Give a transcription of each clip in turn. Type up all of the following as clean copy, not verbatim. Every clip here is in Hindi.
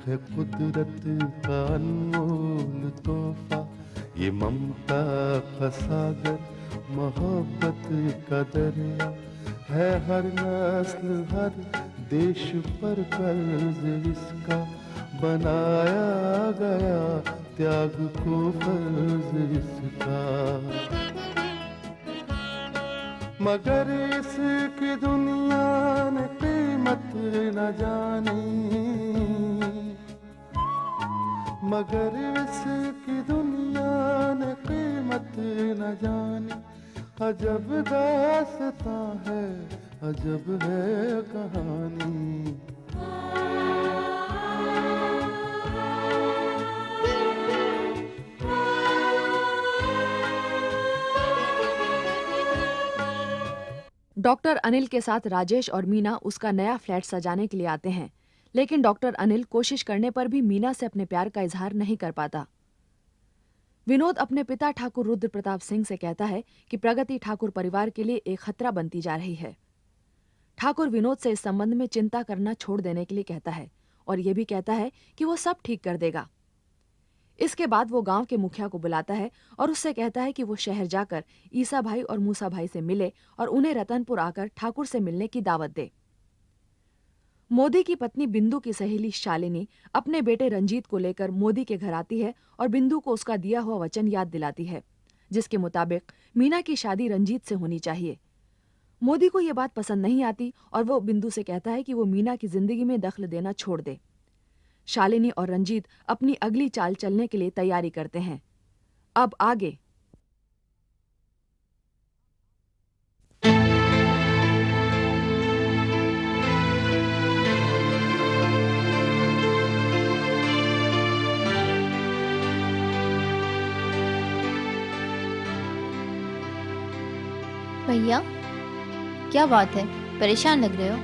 है कुदरत का अनमोल तोहफा, ये ममता का सागर, मोहब्बत का दरिया है। हर नस्ल हर देश पर कर्ज इसका बनाया गया, त्याग को फर्ज इसका। मगर इसकी दुनिया ने कीमत न जानी, मगर इसकी दुनिया ने कीमत न जानी। अजब दास्तां है, अजब है कहानी। डॉक्टर अनिल के साथ राजेश और मीना उसका नया फ्लैट सजाने के लिए आते हैं, लेकिन डॉक्टर अनिल कोशिश करने पर भी मीना से अपने प्यार का इजहार नहीं कर पाता। विनोद अपने पिता ठाकुर रुद्र प्रताप सिंह से कहता है कि प्रगति ठाकुर परिवार के लिए एक खतरा बनती जा रही है। ठाकुर विनोद से इस संबंध में चिंता करना छोड़ देने के लिए कहता है और यह भी कहता है कि वो सब ठीक कर देगा। इसके बाद वो गांव के मुखिया को बुलाता है और उससे कहता है कि वो शहर जाकर ईसा भाई और मूसा भाई से मिले और उन्हें रतनपुर आकर ठाकुर से मिलने की दावत दे। मोदी की पत्नी बिंदु की सहेली शालिनी अपने बेटे रंजीत को लेकर मोदी के घर आती है और बिंदु को उसका दिया हुआ वचन याद दिलाती है, जिसके मुताबिक मीना की शादी रंजीत से होनी चाहिए। मोदी को यह बात पसंद नहीं आती और वो बिंदु से कहता है कि वो मीना की जिंदगी में दखल देना छोड़ दे। शालिनी और रंजीत अपनी अगली चाल चलने के लिए तैयारी करते हैं। अब आगे। भैया क्या बात है, परेशान लग रहे हो?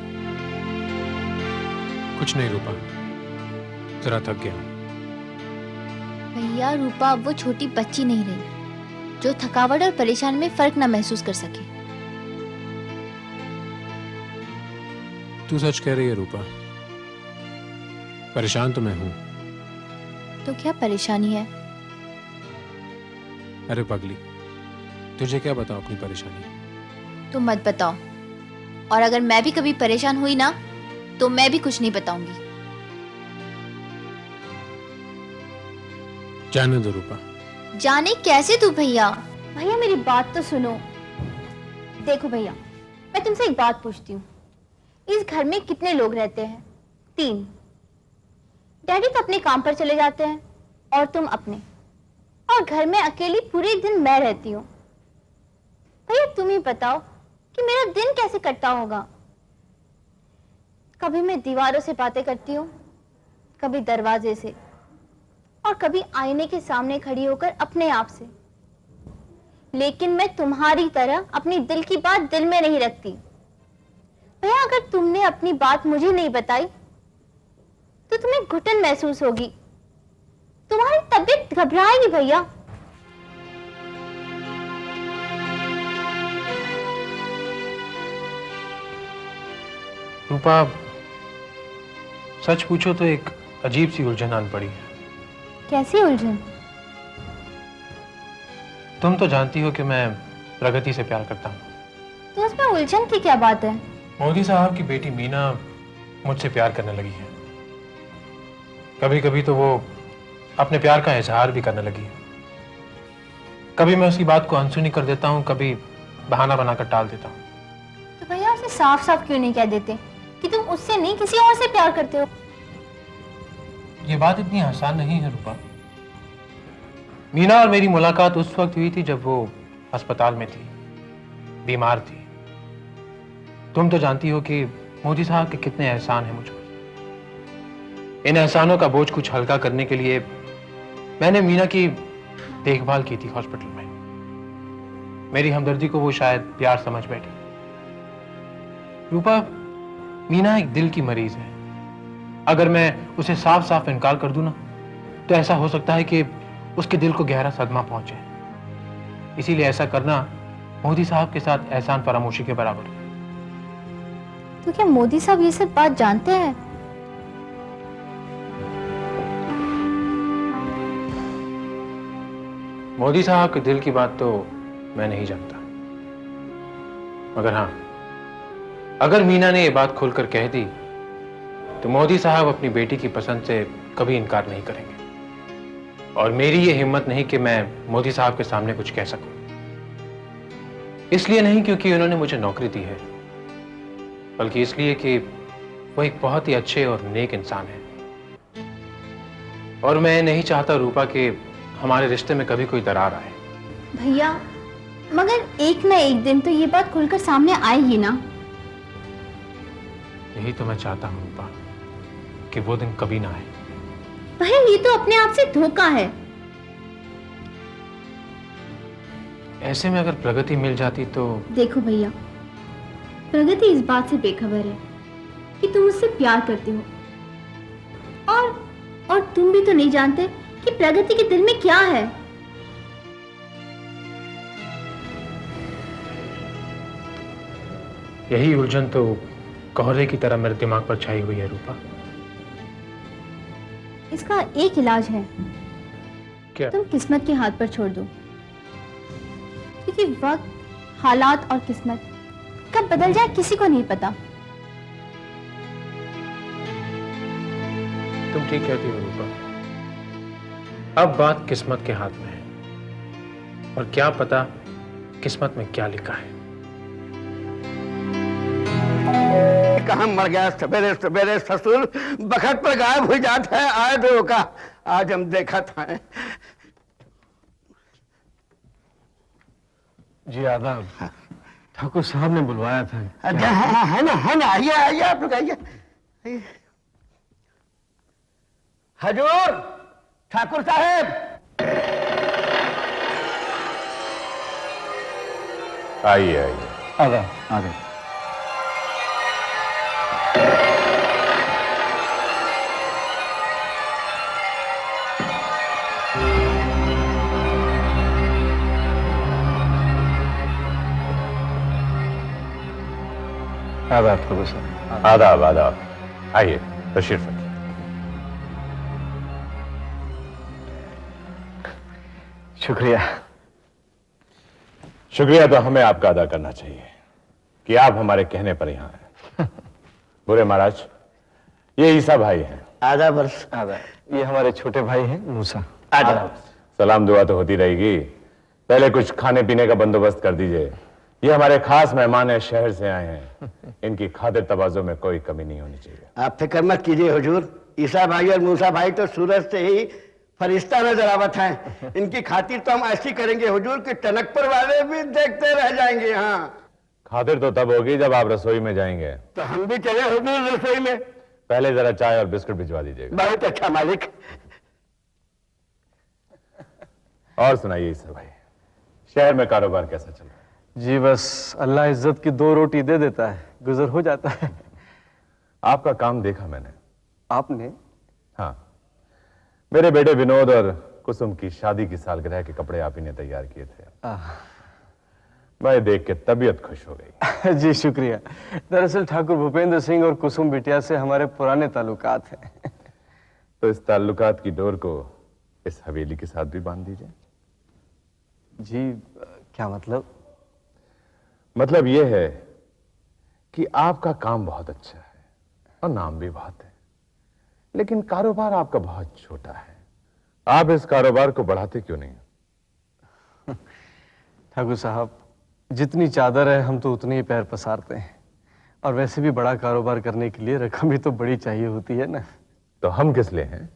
कुछ नहीं रूपा, जरा थक गया। भैया रूपा अब वो छोटी बच्ची नहीं रही जो थकावट और परेशान में फर्क ना महसूस कर सके। तू सच कह रही है रूपा, परेशान तो मैं हूं। तो क्या परेशानी है? अरे पगली, तुझे क्या बताऊं अपनी परेशानी? तो मत बताओ, और अगर मैं भी कभी परेशान हुई ना तो मैं भी कुछ नहीं बताऊंगी। जाने दो रूपा। जाने कैसे तू? भैया भैया मेरी बात तो सुनो। देखो भैया, मैं तुमसे एक बात पूछती हूँ, इस घर में कितने लोग रहते हैं? 3। डैडी तो अपने काम पर चले जाते हैं और तुम अपने, और घर में अकेली पूरे दिन मैं रहती हूँ। भैया तुम ही बताओ कि मेरा दिन कैसे कटता होगा। कभी मैं दीवारों से बातें करती हूँ, कभी दरवाजे से, और कभी आईने के सामने खड़ी होकर अपने आप से। लेकिन मैं तुम्हारी तरह अपनी दिल की बात दिल में नहीं रखती। भैया अगर तुमने अपनी बात मुझे नहीं बताई तो तुम्हें घुटन महसूस होगी, तुम्हारी तबीयत घबराएगी। भैया रूपा, सच पूछो तो एक अजीब सी उलझन आन पड़ी है। कैसी उलझन? तुम तो जानती हो कि मैं प्रगति से प्यार करता हूँ। तो उसमें उलझन की क्या बात है? मोदी साहब की बेटी मीना मुझसे प्यार करने लगी है। कभी कभी तो वो अपने प्यार का इजहार भी करने लगी है। कभी मैं उसकी बात को अनसुनी कर देता हूँ, कभी बहाना बनाकर टाल देता हूँ। तो भैया उसे साफ साफ क्यों नहीं कह देते कि तुम उससे नहीं किसी और से प्यार करते हो? ये बात इतनी आसान नहीं है रूपा। मीना और मेरी मुलाकात उस वक्त हुई थी जब वो अस्पताल में थी, बीमार थी। तुम तो जानती हो कि मोदी साहब के कितने एहसान हैं मुझ पर। इन एहसानों का बोझ कुछ हल्का करने के लिए मैंने मीना की देखभाल की थी हॉस्पिटल में। मेरी हमदर्दी को वो शायद प्यार समझ बैठी। रूपा, मीना एक दिल की मरीज है। अगर मैं उसे साफ साफ इनकार कर दूं ना, तो ऐसा हो सकता है कि उसके दिल को गहरा सदमा पहुंचे। इसीलिए ऐसा करना मोदी साहब के साथ एहसान फरामोशी के बराबर है। तो क्या मोदी साहब ये सब बात जानते हैं? मोदी साहब के दिल की बात तो मैं नहीं जानता, मगर हाँ, अगर मीना ने यह बात खुलकर कह दी तो मोदी साहब अपनी बेटी की पसंद से कभी इनकार नहीं करेंगे। और मेरी ये हिम्मत नहीं कि मैं मोदी साहब के सामने कुछ कह सकूं। इसलिए नहीं क्योंकि उन्होंने मुझे नौकरी दी है, बल्कि इसलिए कि वो एक बहुत ही अच्छे और नेक इंसान है। और मैं नहीं चाहता रूपा कि हमारे रिश्ते में कभी कोई दरार आए। भैया मगर एक ना एक दिन तो ये बात खुलकर सामने आएगी ना। यही तो मैं चाहता हूं रूपा, कि वो दिन कभी ना आए। भैया ये तो अपने आप से धोखा है। ऐसे में अगर प्रगति मिल जाती तो। देखो भैया, प्रगति इस बात से बेखबर है कि तुम उससे प्यार करते हो, और तुम भी तो नहीं जानते कि प्रगति के दिल में क्या है। यही उलझन तो कोहरे की तरह मेरे दिमाग पर छाई हुई है रूपा। इसका एक इलाज है। क्या? तुम किस्मत के हाथ पर छोड़ दो, क्योंकि वक्त, हालात और किस्मत कब बदल जाए किसी को नहीं पता। तुम ठीक कहती हो रूपा। अब बात किस्मत के हाथ में है, और क्या पता किस्मत में क्या लिखा है। कहाँ मर गया सवेरे सवेरे ससुर, बखत पर गायब हो जाता है। आए दो का आज हम देखा था। जी आदाब। ठाकुर साहब ने बुलवाया था। अच्छा है ना, आइए आइए आप लोग आइए। हजूर ठाकुर साहब। आइए आइए। आदाब आदाब। आदाब ठाकुर साहब। आदाब आदाब। आइए तशरीफ रखिए। शुक्रिया। शुक्रिया तो हमें आपका अदा करना चाहिए कि आप हमारे कहने पर यहाँ हैं। बुरे महाराज, ये ईसा भाई हैं। आदाब वर्ष। आदाब। ये हमारे छोटे भाई हैं मूसा। आदाब। सलाम दुआ तो होती रहेगी, पहले कुछ खाने पीने का बंदोबस्त कर दीजिए। ये हमारे खास मेहमान हैं, शहर से आए हैं। इनकी खातिर तवाज़ो में कोई कमी नहीं होनी चाहिए। आप फिक्र मत कीजिए हुजूर। ईसा भाई और मूसा भाई तो सूरज से ही फरिश्ता नजर आवत हैं। इनकी खातिर तो हम ऐसी करेंगे हुजूर कि टनकपुर वाले भी देखते रह जाएंगे। हाँ, खातिर तो तब होगी जब आप रसोई में जाएंगे। तो हम भी चले हुजूर रसोई में। पहले जरा चाय और बिस्कुट भिजवा दीजिएगा। बहुत अच्छा मालिक। और सुनाइए ईसा भाई, शहर में कारोबार कैसा चल रहा है? जी बस अल्लाह इज्जत की 2 रोटी दे देता है, गुजर हो जाता है। आपका काम देखा मैंने। आपने? हाँ, मेरे बेटे विनोद और कुसुम की शादी की सालगिरह के कपड़े आप ही ने तैयार किए थे। मैं देख के तबीयत खुश हो गई। जी शुक्रिया। दरअसल ठाकुर भूपेंद्र सिंह और कुसुम बिटिया से हमारे पुराने ताल्लुकात हैं। तो इस ताल्लुकात की डोर को इस हवेली के साथ भी बांध दीजिए। जी क्या मतलब? मतलब यह है कि आपका काम बहुत अच्छा है और नाम भी बहुत है, लेकिन कारोबार आपका बहुत छोटा है। आप इस कारोबार को बढ़ाते क्यों नहीं? ठाकुर साहब, जितनी चादर है हम तो उतने ही पैर पसारते हैं, और वैसे भी बड़ा कारोबार करने के लिए रकम भी तो बड़ी चाहिए होती है ना। तो हम किस लिए हैं?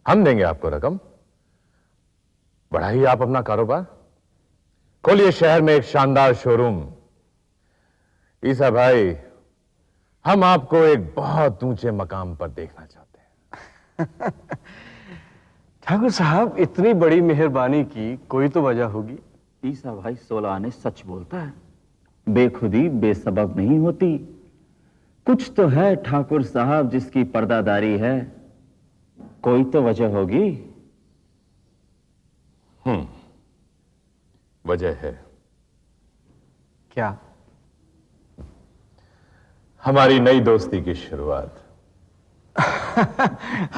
हम देंगे आपको रकम। बढ़ाइए आप अपना कारोबार, खोलिए शहर में एक शानदार शोरूम। ईसा भाई, हम आपको एक बहुत ऊंचे मकाम पर देखना चाहते हैं। ठाकुर साहब, इतनी बड़ी मेहरबानी की कोई तो वजह होगी। ईसा भाई 16 आने सच बोलता है। बेखुदी बेसबब नहीं होती। कुछ तो है ठाकुर साहब जिसकी पर्दादारी है। कोई तो वजह होगी। वजह है। क्या? हमारी नई दोस्ती की शुरुआत।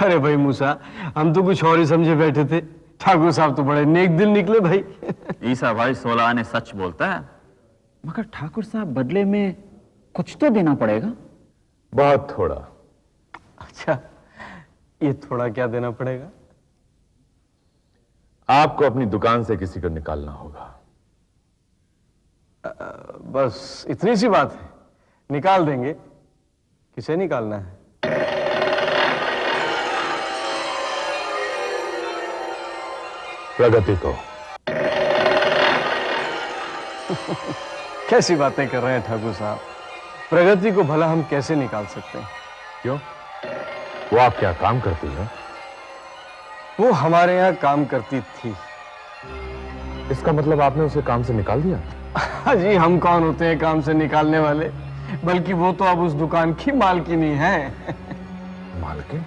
अरे भाई मूसा, हम तो कुछ और ही समझे बैठे थे। ठाकुर साहब तो बड़े नेक दिल निकले भाई। ईसा भाई 16 आने सच बोलता है, मगर ठाकुर साहब बदले में कुछ तो देना पड़ेगा। बहुत थोड़ा। अच्छा, ये थोड़ा क्या देना पड़ेगा? आपको अपनी दुकान से किसी को निकालना होगा। बस इतनी सी बात है, निकाल देंगे। किसे निकालना है? प्रगति को। कैसी बातें कर रहे हैं ठाकुर साहब? प्रगति को भला हम कैसे निकाल सकते हैं? क्यों? वो आप क्या काम करती है? वो हमारे यहाँ काम करती थी। इसका मतलब आपने उसे काम से निकाल दिया? जी, हम कौन होते हैं काम से निकालने वाले? बल्कि वो तो अब उस दुकान की मालकिनी है। मालकिन?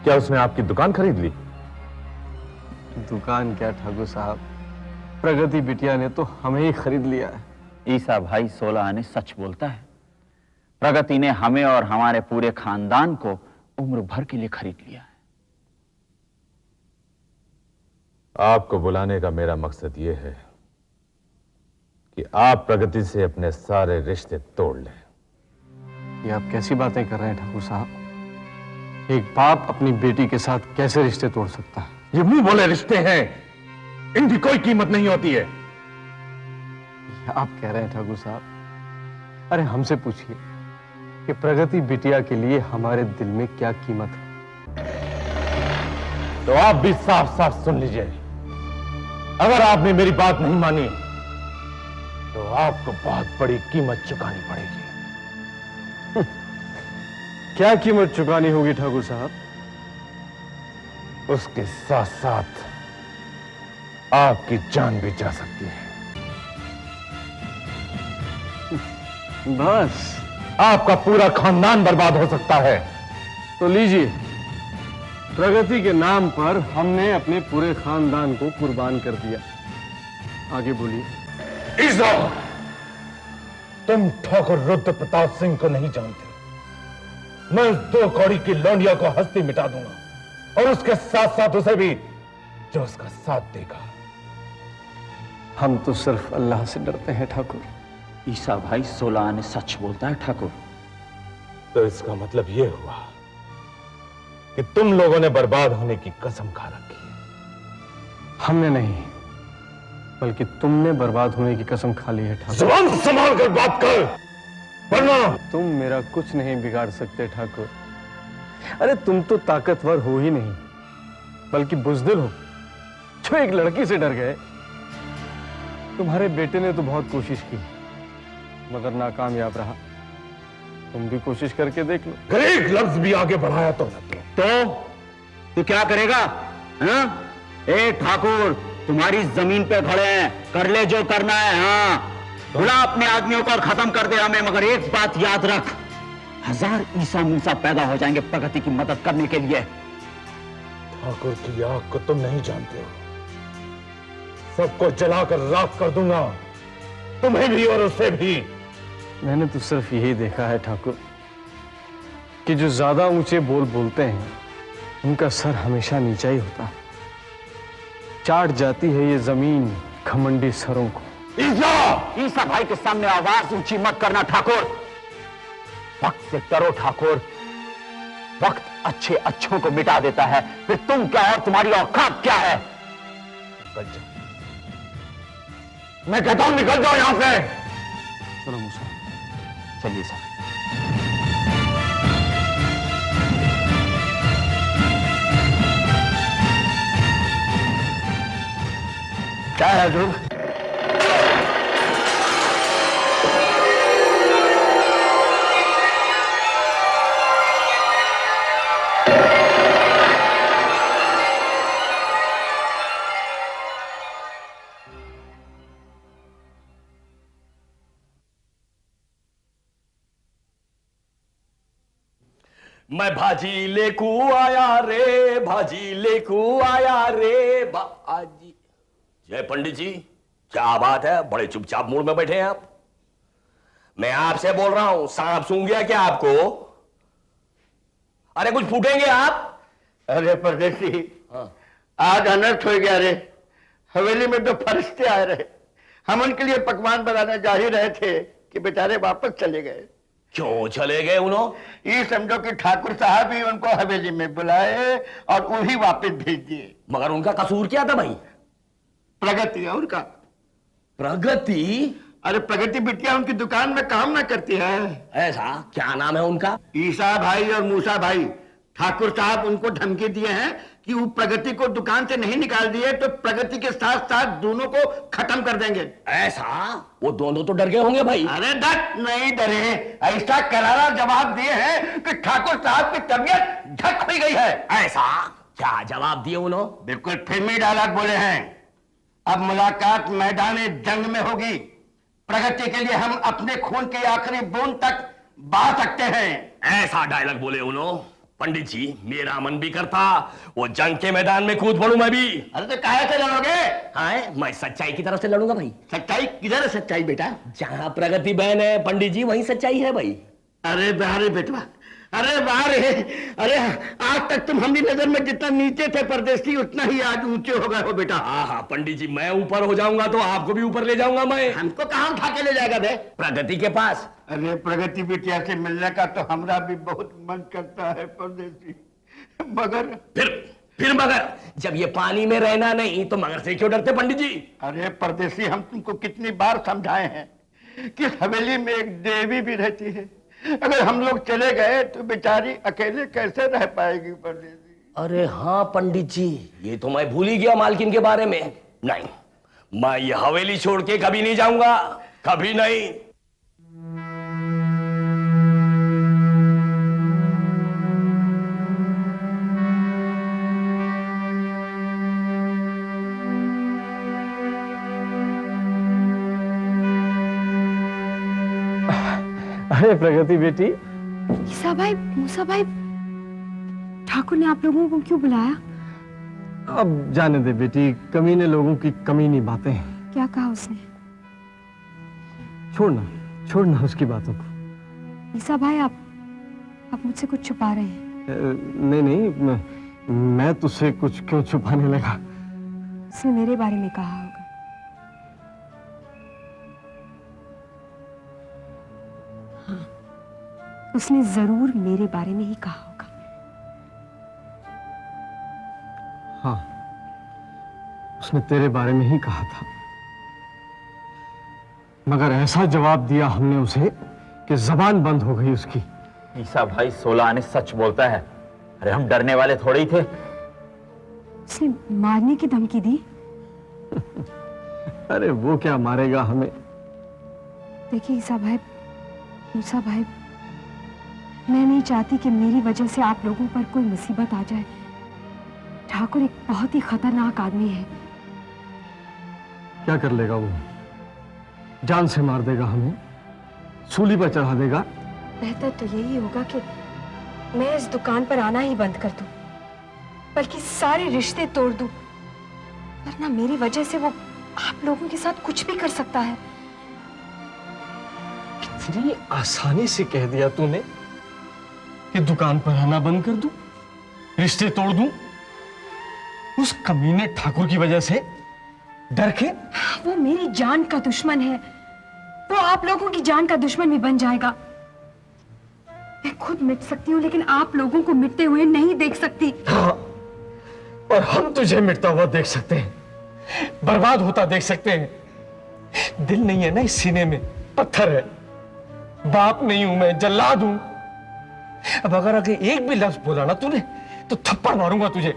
क्या उसने आपकी दुकान खरीद ली? दुकान क्या ठाकुर साहब, प्रगति बिटिया ने तो हमें ही खरीद लिया है। ईसा भाई 16 आने सच बोलता है। प्रगति ने हमें और हमारे पूरे खानदान को उम्र भर के लिए खरीद लिया है। आपको बुलाने का मेरा मकसद यह है कि आप प्रगति से अपने सारे रिश्ते तोड़ लें। ये आप कैसी बातें कर रहे हैं ठाकुर साहब? एक बाप अपनी बेटी के साथ कैसे रिश्ते तोड़ सकता है? ये मुंह बोले रिश्ते हैं, इनकी कोई कीमत नहीं होती है। आप कह रहे हैं ठाकुर साहब? अरे हमसे पूछिए कि प्रगति बिटिया के लिए हमारे दिल में क्या कीमत है। तो आप भी साफ साफ सुन लीजिए, अगर आपने मेरी बात नहीं मानी तो आपको बहुत बड़ी कीमत चुकानी पड़ेगी। क्या कीमत चुकानी होगी ठाकुर साहब? उसके साथ साथ आपकी जान भी जा सकती है। बस? आपका पूरा खानदान बर्बाद हो सकता है। तो लीजिए, प्रगति के नाम पर हमने अपने पूरे खानदान को कुर्बान कर दिया। आगे बोलिए। ईसा, तुम ठाकुर रुद्र प्रताप सिंह को नहीं जानते। मैं उस 2 कौड़ी की लौंडिया को हस्ती मिटा दूंगा और उसके साथ साथ उसे भी जो उसका साथ देगा। हम तो सिर्फ अल्लाह से डरते हैं ठाकुर। ईसा भाई 16 आने सच बोलता है ठाकुर। तो इसका मतलब यह हुआ कि तुम लोगों ने बर्बाद होने की कसम खा रखी है। हमने नहीं, बल्कि तुमने बर्बाद होने की कसम खा ली है ठाकुर। जुबान संभाल कर बात कर, वरना तुम मेरा कुछ नहीं बिगाड़ सकते ठाकुर। अरे तुम तो ताकतवर हो ही नहीं, बल्कि बुजदिल हो, जो एक लड़की से डर गए। तुम्हारे बेटे ने तो बहुत कोशिश की, मगर नाकामयाब रहा। तुम भी कोशिश करके देख लो। एक लफ्ज भी आगे बढ़ाया तो न तो तू क्या करेगा? हाँ? ए ठाकुर, तुम्हारी जमीन पे खड़े हैं, कर ले जो करना है। हाँ, बुला अपने आदमियों को और खत्म कर दे हमें, मगर एक बात याद रख, 1000 ईसा मूसा पैदा हो जाएंगे प्रगति की मदद करने के लिए। ठाकुर की आग को तुम नहीं जानते हो। सबको जलाकर राख कर दूंगा, तुम्हें भी और उसे भी। मैंने तो सिर्फ यही देखा है ठाकुर कि जो ज्यादा ऊंचे बोल बोलते हैं उनका सर हमेशा नीचा ही होता है। चाट जाती है ये जमीन घमंडी सरों को। ईसा भाई के सामने आवाज ऊंची मत करना ठाकुर। वक्त से डरो ठाकुर, वक्त अच्छे अच्छों को मिटा देता है। फिर तुम क्या और तुम्हारी औकात क्या है? निकल जाओ, मैं कहता हूं निकल जाओ यहां से। चलो मूसा, चलिए सर। क्या है हजूर? मैं भाजी लेकू आया रे, भाजी लेकू आया रे भाजी। जय पंडित जी, क्या बात है, बड़े चुपचाप मूड में बैठे हैं आप। मैं आपसे बोल रहा हूं, सांप सूंघ गया क्या आपको? अरे कुछ फूटेंगे आप? अरे परदेसी, हाँ। आज अनर्थ हो गया रे। हवेली में तो फरिश्ते आए रहे, हम उनके लिए पकवान बनाने जा ही रहे थे कि बेचारे वापस चले गए। क्यों चले गए उन्होंने? ये समझो कि ठाकुर साहब ही उनको हवेली में बुलाए और वही वापस भेज दिए। मगर उनका कसूर क्या था भाई? प्रगति है उनका। प्रगति? अरे प्रगति बिटिया उनकी दुकान में काम ना करती है। ऐसा? क्या नाम है उनका? ईसा भाई और मूसा भाई। ठाकुर साहब उनको धमकी दिए हैं कि वो प्रगति को दुकान से नहीं निकाल दिए तो प्रगति के साथ साथ दोनों को खत्म कर देंगे। ऐसा? वो दोनों तो डर गए होंगे भाई। अरे डर नहीं डरे, ऐसा करारा जवाब दिए हैं कि ठाकुर साहब की तबीयत झक हो गई है। ऐसा? क्या जवाब दिए उन्होंने? बिल्कुल फिल्मी डायलॉग बोले हैं। अब मुलाकात मैदान जंग में होगी। प्रगति के लिए हम अपने खून की आखिरी बूंद तक बहा सकते हैं। ऐसा डायलॉग बोले उन्होंने? पंडित जी, मेरा मन भी करता वो जंग के मैदान में कूद पड़ूं मैं भी। अरे तो काहे से लड़ोगे? हाँ, मैं सच्चाई की तरफ से लड़ूंगा भाई। सच्चाई किधर है? सच्चाई बेटा जहां प्रगति बहन है पंडित जी, वहीं सच्चाई है भाई। अरे बाहर बेटवा, अरे बाहर है। अरे आज तक तुम हमारी नजर में जितना नीचे थे परदेसी, उतना ही आज ऊंचे हो गए हो बेटा। हाँ हाँ पंडित जी, मैं ऊपर हो जाऊंगा तो आपको भी ऊपर ले जाऊंगा मैं। हमको कहाँ उठा के ले जाएगा बे? प्रगति के पास। अरे प्रगति बिटिया से मिलने का तो हमरा भी बहुत मन करता है परदेसी, मगर फिर मगर जब ये पानी में रहना नहीं तो मगर से क्यों डरते पंडित जी? अरे परदेसी, हम तुमको कितनी बार समझाए हैं कि हवेली में एक देवी भी रहती है। अगर हम लोग चले गए तो बेचारी अकेले कैसे रह पाएगी परदेसी? अरे हाँ पंडित जी, ये तो मैं भूल ही गया मालकिन के बारे में। नहीं, मैं ये हवेली छोड़ के कभी नहीं जाऊंगा, कभी नहीं। अरे प्रगति बेटी। ईसा भाई, मूसा भाई, ठाकुर ने आप लोगों को क्यों बुलाया? अब जाने दे बेटी, कमीने लोगों की कमीनी बातें हैं। क्या कहा उसने? छोड़ना उसकी बातों को। ईसा भाई, आप मुझसे कुछ छुपा रहे हैं। नहीं, मैं तुझसे कुछ क्यों छुपाने लगा? उसने मेरे बारे में कहा होगा। उसने जरूर मेरे बारे में ही कहा होगा। हाँ, उसने तेरे बारे में ही कहा था, मगर ऐसा जवाब दिया हमने उसे कि जबान बंद हो गई उसकी। ईसा भाई 16 आने सच बोलता है। अरे हम डरने वाले थोड़े ही थे। उसने मारने की धमकी दी। अरे वो क्या मारेगा हमें? देखिए ईसा भाई, मूसा भाई, मैं नहीं चाहती कि मेरी वजह से आप लोगों पर कोई मुसीबत आ जाए। ठाकुर एक बहुत ही खतरनाक आदमी है। क्या कर लेगा वो? जान से मार देगा हमें, सूली पर चढ़ा देगा। बेहतर तो यही होगा कि मैं इस दुकान पर आना ही बंद कर दूं, बल्कि सारे रिश्ते तोड़ दूं, वरना मेरी वजह से वो आप लोगों के साथ कुछ भी कर सकता है। इतनी आसानी से कह दिया तूने कि दुकान पर आना बंद कर दूं, रिश्ते तोड़ दूं, उस कमीने ठाकुर की वजह से डर के? वो मेरी जान का दुश्मन है, वो आप लोगों की जान का दुश्मन भी बन जाएगा। मैं खुद मिट सकती हूँ, लेकिन आप लोगों को मिटते हुए नहीं देख सकती। हाँ, और हम तुझे मिटता हुआ देख सकते हैं, बर्बाद होता देख सकते हैं। दिल नहीं है ना इस सीने में, पत्थर है। बाप नहीं हूं मैं, जल्लाद हूं। अब अगर एक भी लफ्ज बोला ना तूने तो थप्पड़ मारूंगा तुझे।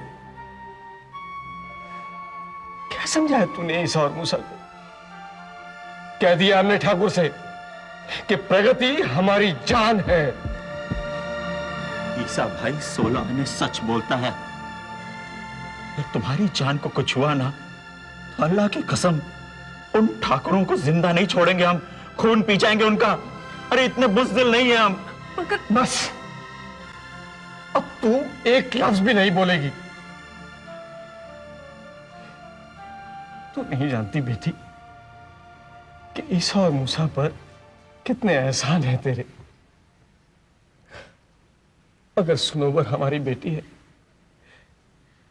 क्या समझाया तूने ईसा और मूसा को? कह दिया हमने ठाकुर से कि प्रगति हमारी जान है। ईसा भाई 16 आने सच बोलता है। अगर तुम्हारी जान को कुछ हुआ ना तो अल्लाह की कसम उन ठाकुरों को जिंदा नहीं छोड़ेंगे हम, खून पी जाएंगे उनका। अरे इतने बुज़दिल नहीं है हम। बस अब तू एक लफ्ज भी नहीं बोलेगी। तू नहीं जानती बेटी कि ईसा और मूसा पर कितने एहसान हैं तेरे। अगर सुनोवर हमारी बेटी है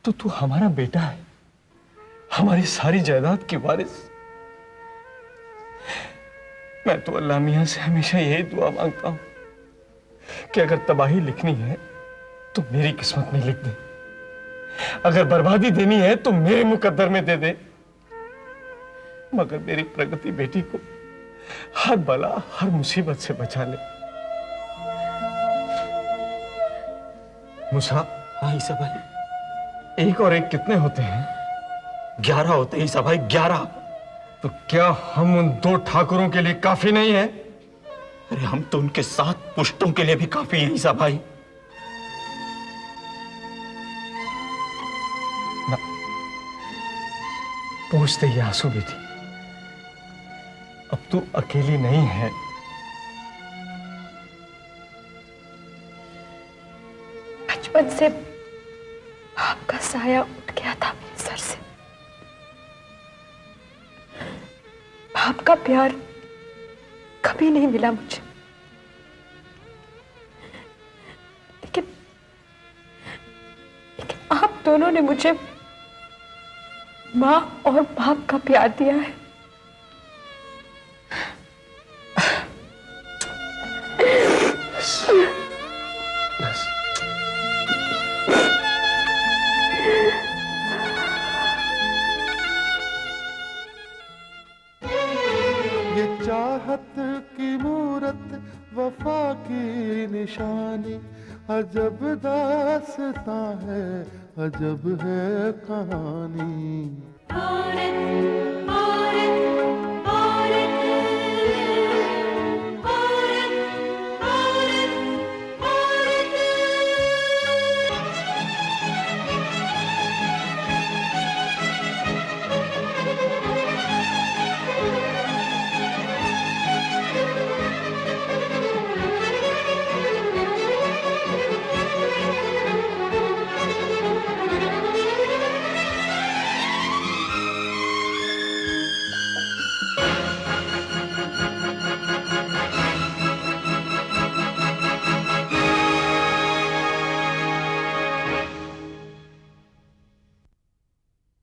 तो तू हमारा बेटा है, हमारी सारी जायदाद की वारिस। मैं तो अल्लाह मियां से हमेशा यही दुआ मांगता हूं कि अगर तबाही लिखनी है तो मेरी किस्मत में लिख दे, अगर बर्बादी देनी है तो मेरे मुकद्दर में दे दे, मगर मेरी प्रगति बेटी को हर बला हर मुसीबत से बचा ले। मूसा। हाँ ईसा भाई। एक और एक कितने होते हैं? 11 होते हैं ईसा भाई, 11। तो क्या हम उन 2 ठाकुरों के लिए काफी नहीं है? अरे हम तो उनके 7 पुश्तों के लिए भी काफी हैं ईसा भाई। ना, पूछते ही आंसू भी थी। अब तू अकेली नहीं है। बचपन से आपका साया उठ गया था मेरे सर से। बाप का प्यार कभी नहीं मिला मुझे, लेकिन आप दोनों ने मुझे माँ और बाप का प्यार दिया है। चाहत की मूरत वफा की निशानी, अजब दास्तां है अजब है कहानी।